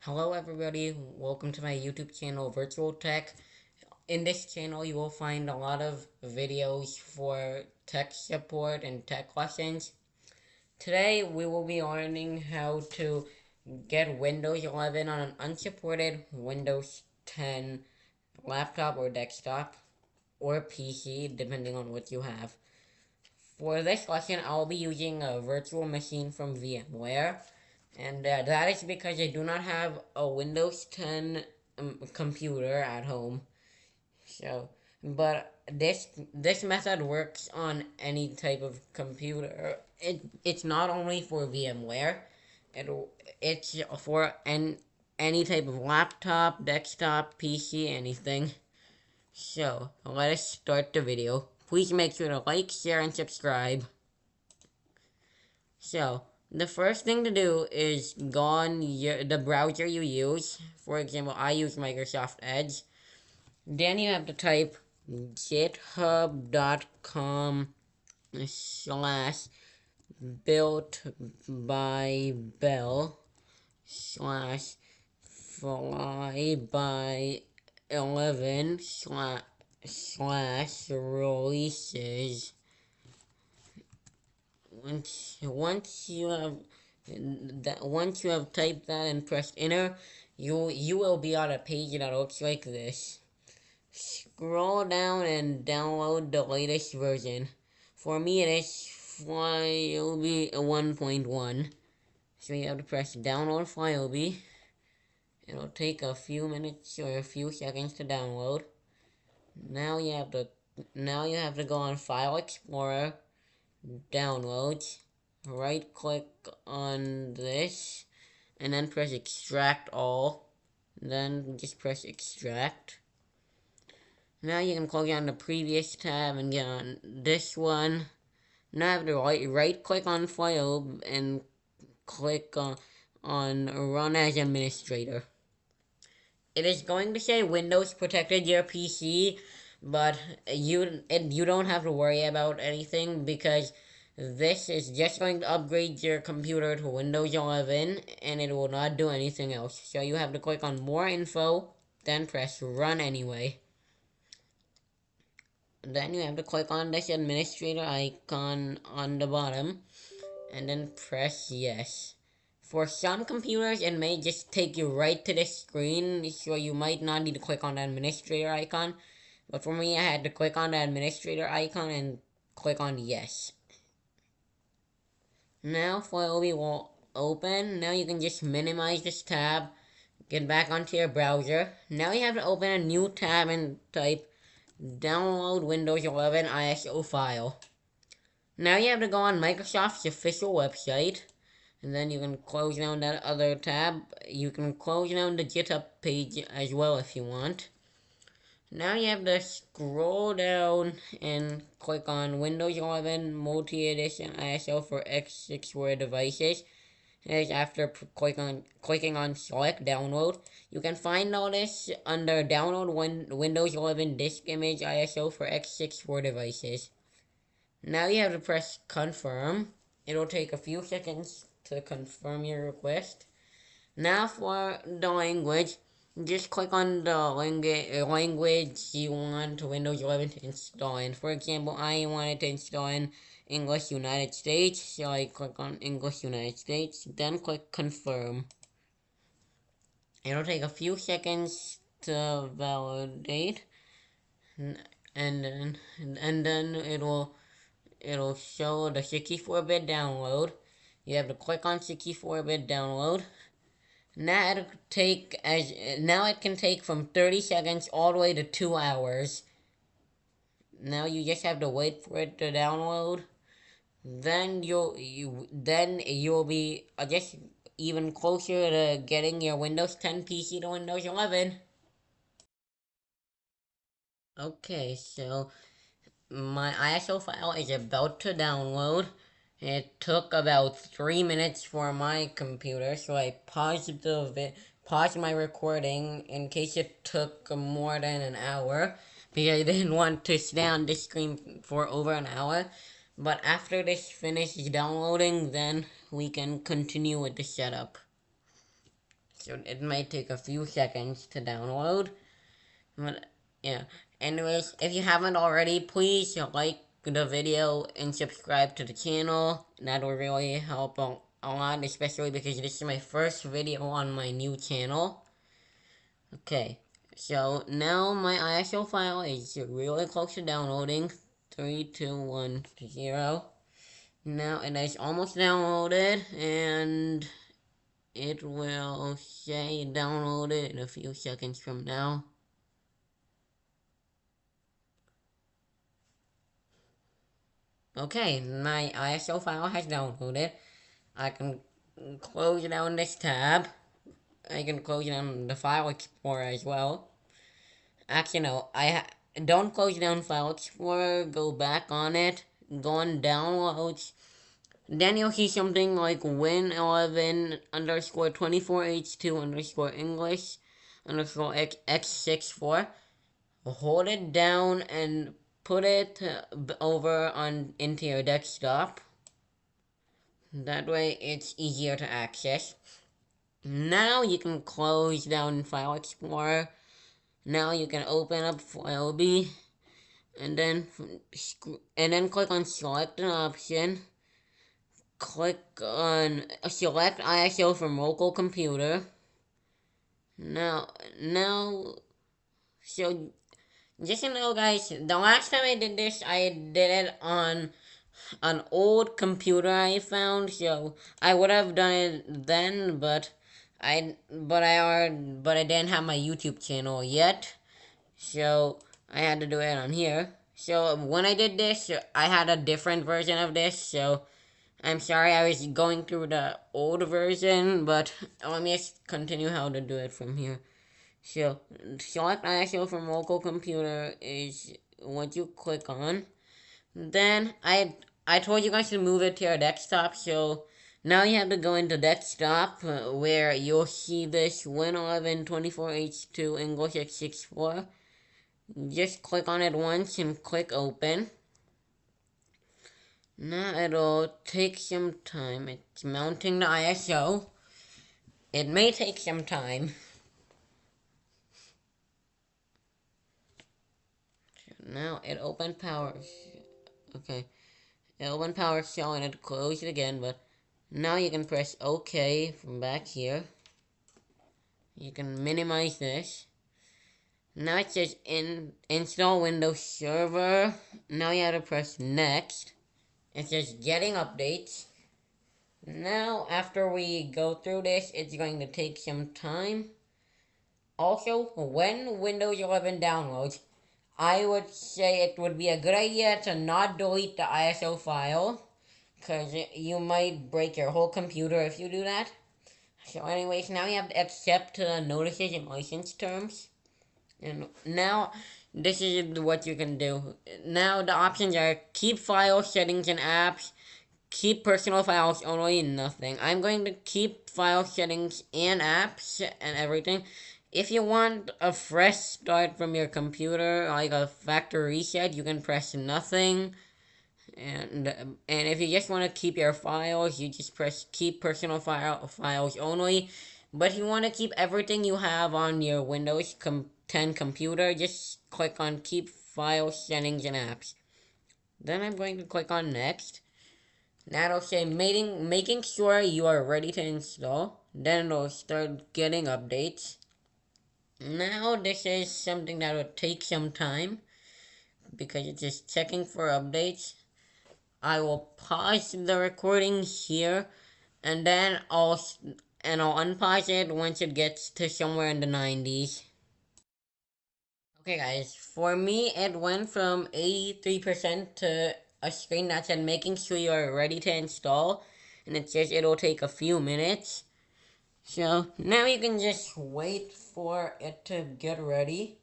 Hello everybody, welcome to my YouTube channel Virtual Tech. In this channel you will find a lot of videos for tech support and tech lessons. Today we will be learning how to get Windows 11 on an unsupported Windows 10 laptop or desktop or PC depending on what you have. For this lesson I'll be using a virtual machine from VMware. And that is because I do not have a Windows 10 computer at home. So, but this method works on any type of computer. It's not only for VMware. It it's for any type of laptop, desktop, PC, anything. So let us start the video. Please make sure to like, share, and subscribe. So, the first thing to do is go on the browser you use. For example, I use Microsoft Edge. Then you have to type github.com slash built by Bell slash fly by 11 slash releases. Once you have typed that and pressed enter, you will be on a page that looks like this. Scroll down and download the latest version. For me it'll be 1.1. So you have to press download Flyby. It'll take a few minutes or a few seconds to download. Now you have to go on File Explorer, Downloads, right click on this, and then press extract all, then just press extract. Now you can close on the previous tab and get on this one. Now I have to right click on file and click on run as administrator. It is going to say Windows protected your PC, but you don't have to worry about anything because this is just going to upgrade your computer to Windows 11 and it will not do anything else. So you have to click on more info, then press run anyway. Then you have to click on this administrator icon on the bottom and then press yes. For some computers, it may just take you right to the screen, so you might not need to click on the administrator icon. But for me, I had to click on the administrator icon and click on yes. Now Flyby will open. Now you can just minimize this tab, get back onto your browser. Now you have to open a new tab and type download Windows 11 ISO file. Now you have to go on Microsoft's official website. And then you can close down that other tab. You can close down the GitHub page as well if you want. Now you have to scroll down and click on Windows 11 Multi-Edition ISO for x64 devices. And after clicking on Select Download, you can find all this under Download Windows 11 Disk Image ISO for x64 devices. Now you have to press Confirm. It'll take a few seconds to confirm your request. Now for the language, just click on the language you want Windows 11 to install in. For example, I wanted to install in English United States, so I click on English United States, then click Confirm. It'll take a few seconds to validate, and then it'll show the 64-bit download. You have to click on 64-bit download. Now it can take from 30 seconds all the way to 2 hours. Now you just have to wait for it to download. Then you'll be just even closer to getting your Windows 10 PC to Windows 11. Okay, so my ISO file is about to download. It took about 3 minutes for my computer, so I paused my recording in case it took more than an hour, because I didn't want to stay on this screen for over an hour. But after this finishes downloading, then we can continue with the setup. so it might take a few seconds to download. But yeah. Anyways, if you haven't already, please like the video and subscribe to the channel. That will really help a lot, especially because this is my first video on my new channel. Okay, so now my ISO file is really close to downloading. 3, 2, 1, 0. Now it is almost downloaded, and it will say downloaded in a few seconds from now. Okay, my ISO file has downloaded. I can close down this tab. I can close down the file explorer as well. Actually, no, don't close down file explorer. Go back on it. Go on downloads. Then you'll see something like win11 underscore 24h2 underscore English underscore x64. Hold it down and put it over on into your desktop. That way it's easier to access. Now you can close down File Explorer. Now you can open up File B and then click on select an option. Click on select ISO from local computer. Now, so just so you know, guys, the last time I did this, I did it on an old computer I found, so I would have done it then, but I didn't have my YouTube channel yet, so I had to do it on here. So when I did this, I had a different version of this, so I'm sorry I was going through the old version, but let me just continue how to do it from here. So select ISO from local computer is what you click on. Then I told you guys to move it to your desktop, so now you have to go into desktop where you'll see this Win11 24H2 English x64. Just click on it once and click open. Now it'll take some time. It's mounting the ISO. It may take some time. Now it opened power. Okay. It opened PowerShell and it closed it again, but now you can press OK from back here. You can minimize this. Now it says install Windows Server. Now you have to press next. It says getting updates. Now after we go through this, it's going to take some time. Also, when Windows 11 downloads, I would say it would be a good idea to not delete the ISO file, because you might break your whole computer if you do that. So anyways, now you have to accept the notices and license terms. And now, this is what you can do. Now the options are keep file settings and apps, keep personal files only, nothing. I'm going to keep file settings and apps and everything. If you want a fresh start from your computer, like a factory reset, you can press nothing. And if you just want to keep your files, you just press keep personal files only. But if you want to keep everything you have on your Windows 10 computer, just click on keep file settings and apps. Then I'm going to click on next. That'll say making sure you are ready to install. Then it'll start getting updates. Now this is something that will take some time because it's just checking for updates. I will pause the recording here, and then I'll unpause it once it gets to somewhere in the 90s. Okay guys, for me it went from 83% to a screen that said making sure you are ready to install, and it says it'll take a few minutes. So now you can just wait for it to get ready.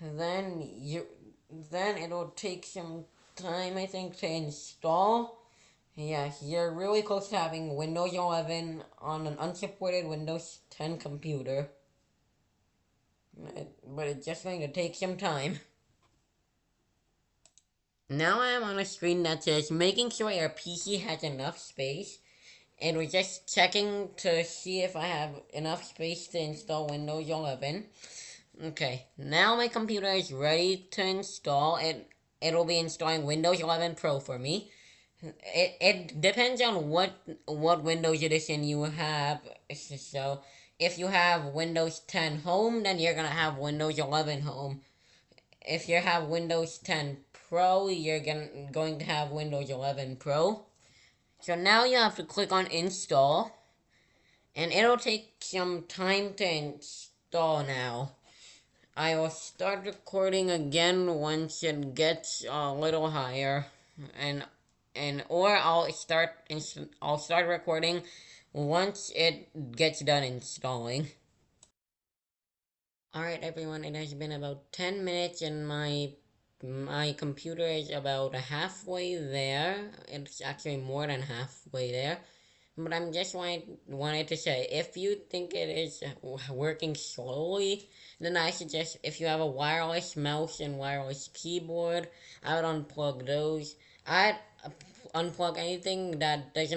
Then it'll take some time, I think, to install. Yeah, you're really close to having Windows 11 on an unsupported Windows 10 computer. But it's just going to take some time. Now I am on a screen that says making sure your PC has enough space. it was just checking to see if I have enough space to install Windows 11. Okay, now my computer is ready to install it. It'll be installing Windows 11 Pro for me. It depends on what Windows edition you have. So if you have Windows 10 Home, then you're gonna have Windows 11 Home. If you have Windows 10 Pro, you're going to have Windows 11 Pro. So now you have to click on install, and it'll take some time to install now. I will start recording again once it gets a little higher, and or I'll start recording once it gets done installing. All right, everyone. It has been about 10 minutes, and my computer is about halfway there. It's actually more than halfway there. But I'm just wanted to say, if you think it is working slowly, then I suggest if you have a wireless mouse and wireless keyboard, I would unplug those. I'd unplug anything that is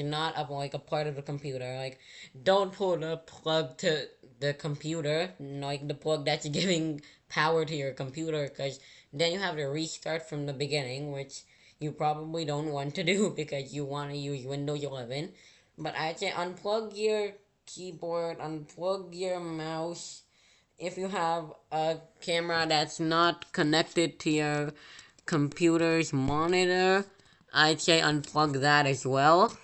not like a part of the computer. Like, don't pull the plug to the computer, like the plug that's giving power to your computer, because then you have to restart from the beginning, which you probably don't want to do because you want to use Windows 11. But I'd say unplug your keyboard, unplug your mouse. If you have a camera that's not connected to your computer's monitor, I'd say unplug that as well.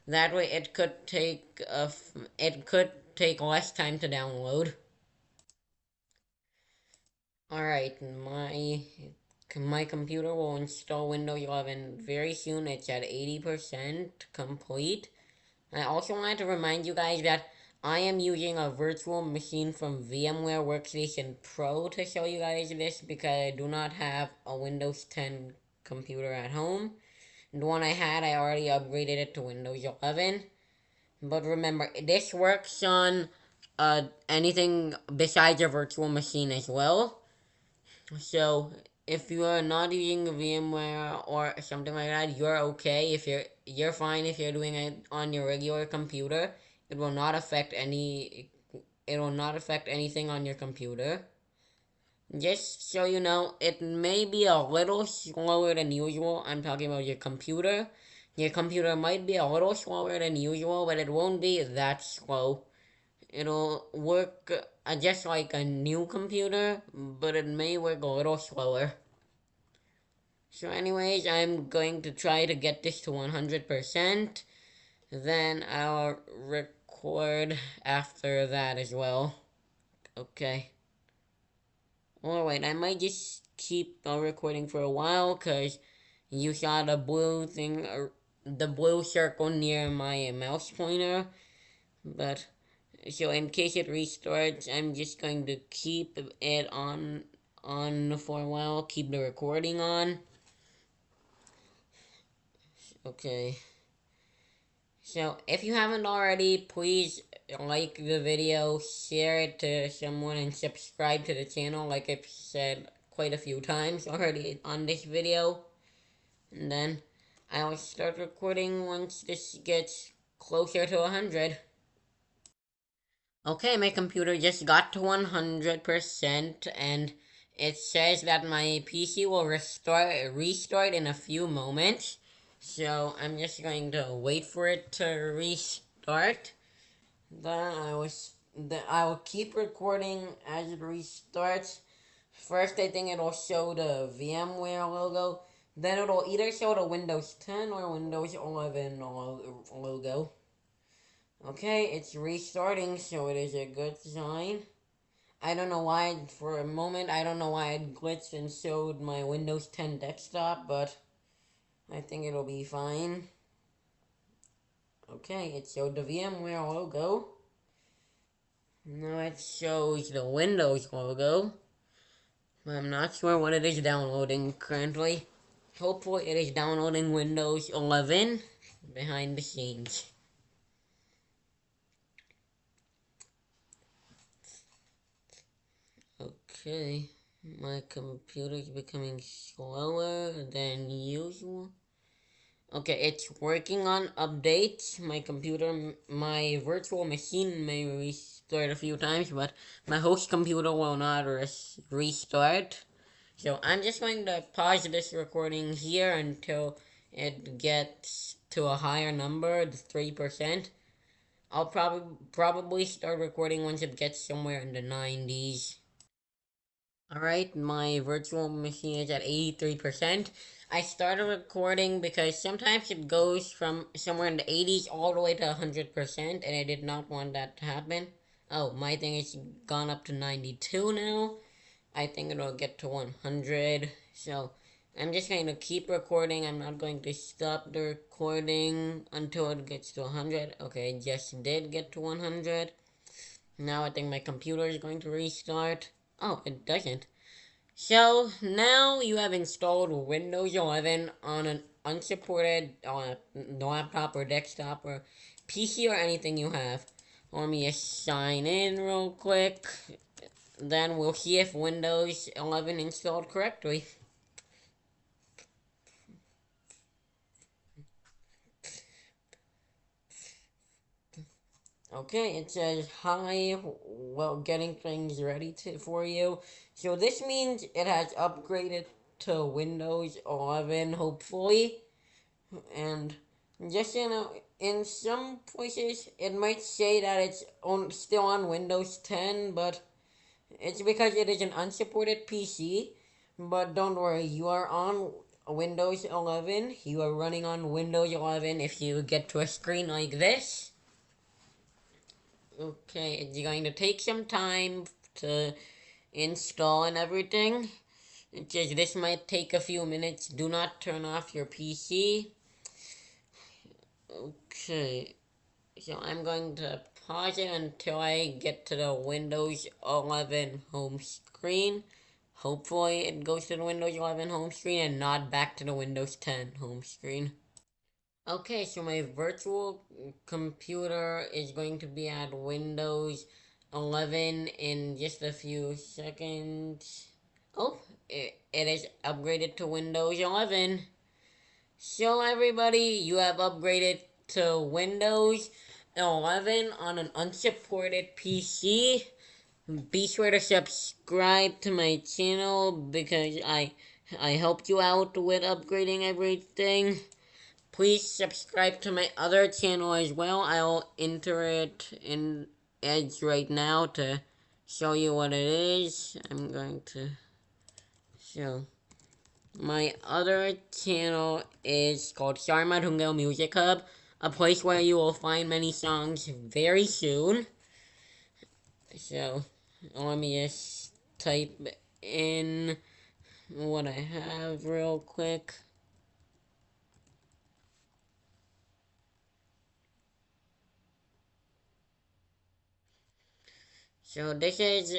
That way it could take less time to download. Alright, my computer will install Windows 11 very soon. It's at 80% complete. I also wanted to remind you guys that I am using a virtual machine from VMware Workstation Pro to show you guys this because I do not have a Windows 10 computer at home. The one I had, I already upgraded it to Windows 11. But remember, this works on anything besides your virtual machine as well. So if you are not using VMware or something like that, you're okay. If you're fine if you're doing it on your regular computer. It will not affect anything on your computer. Just so you know, it may be a little slower than usual. I'm talking about your computer. Your computer might be a little slower than usual, but it won't be that slow. It'll work just like a new computer, but it may work a little slower. So anyways, I'm going to try to get this to 100%. Then I'll record after that as well. Okay. Alright, I might just keep recording for a while because you saw the blue thing, the blue circle near my mouse pointer. But, so in case it restarts, I'm just going to keep it on for a while, keep the recording on. Okay. So, if you haven't already, please like the video, share it to someone, and subscribe to the channel like I've said quite a few times already on this video. And then, I will start recording once this gets closer to 100. Okay, my computer just got to 100%, and it says that my PC will restart in a few moments. So I'm just going to wait for it to restart. I will keep recording as it restarts. First, I think it'll show the VMware logo. Then it'll either show the Windows 10 or Windows 11 logo. Okay, it's restarting, so it is a good sign. I don't know why, for a moment, I don't know why it glitched and showed my Windows 10 desktop, but I think it'll be fine. Okay, it showed the VMware logo. Now it shows the Windows logo. I'm not sure what it is downloading currently. Hopefully it is downloading Windows 11 behind the scenes. Okay, my computer is becoming slower than usual. Okay, it's working on updates. My computer, my virtual machine may restart a few times, but my host computer will not restart. So I'm just going to pause this recording here until it gets to a higher number, the 3%. I'll probably start recording once it gets somewhere in the 90s. Alright, my virtual machine is at 83%. I started recording because sometimes it goes from somewhere in the 80s all the way to 100%, and I did not want that to happen. Oh, my thing is gone up to 92 now. I think it'll get to 100. So I'm just going to keep recording. I'm not going to stop the recording until it gets to 100. Okay, it just did get to 100. Now I think my computer is going to restart. Oh, it doesn't. So now you have installed Windows 11 on an unsupported laptop or desktop or PC or anything you have. Let me just sign in real quick. Then we'll see if Windows 11 installed correctly. Okay, it says hi, well, getting things ready for you. So this means it has upgraded to Windows 11, hopefully. And just, in some places it might say that it's still on Windows 10, but it's because it is an unsupported PC. But don't worry, you are on Windows 11. You are running on Windows 11 if you get to a screen like this. Okay, it's going to take some time to install and everything. It says this might take a few minutes. Do not turn off your PC. Okay, so I'm going to pause it until I get to the Windows 11 home screen. Hopefully it goes to the Windows 11 home screen and not back to the Windows 10 home screen. Okay, so my virtual computer is going to be at Windows 11 in just a few seconds. Oh, it is upgraded to Windows 11. So everybody, you have upgraded to Windows 11 on an unsupported PC. Be sure to subscribe to my channel because I helped you out with upgrading everything. Please subscribe to my other channel as well. I'll enter it in Edge right now to show you what it is. I'm going to show. My other channel is called Sharma Dhungel Music Hub, a place where you will find many songs very soon. So, let me just type in what I have real quick. So this is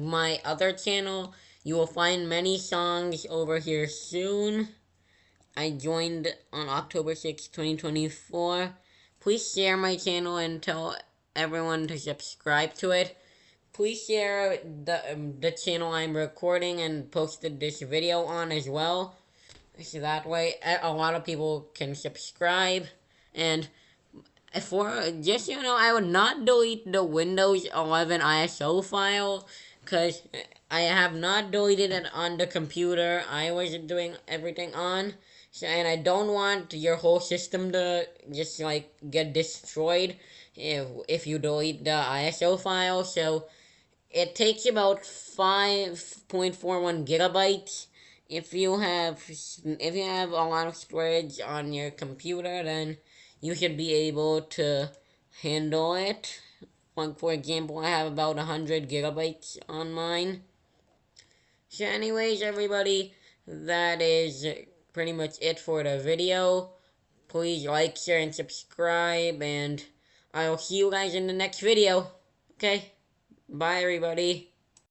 my other channel. You will find many songs over here soon. I joined on October 6th, 2024. Please share my channel and tell everyone to subscribe to it. Please share the channel I'm recording and posted this video on as well. So that way a lot of people can subscribe. And for just I would not delete the Windows 11 ISO file because I have not deleted it on the computer I was doing everything on. So, and I don't want your whole system to just like get destroyed if you delete the ISO file. So it takes about 5.41 gigabytes. If you have a lot of storage on your computer, then you should be able to handle it. Like for example, I have about 100 gigabytes on mine. So anyways, everybody, that is pretty much it for the video. Please like, share, and subscribe, and I'll see you guys in the next video. Okay? Bye, everybody.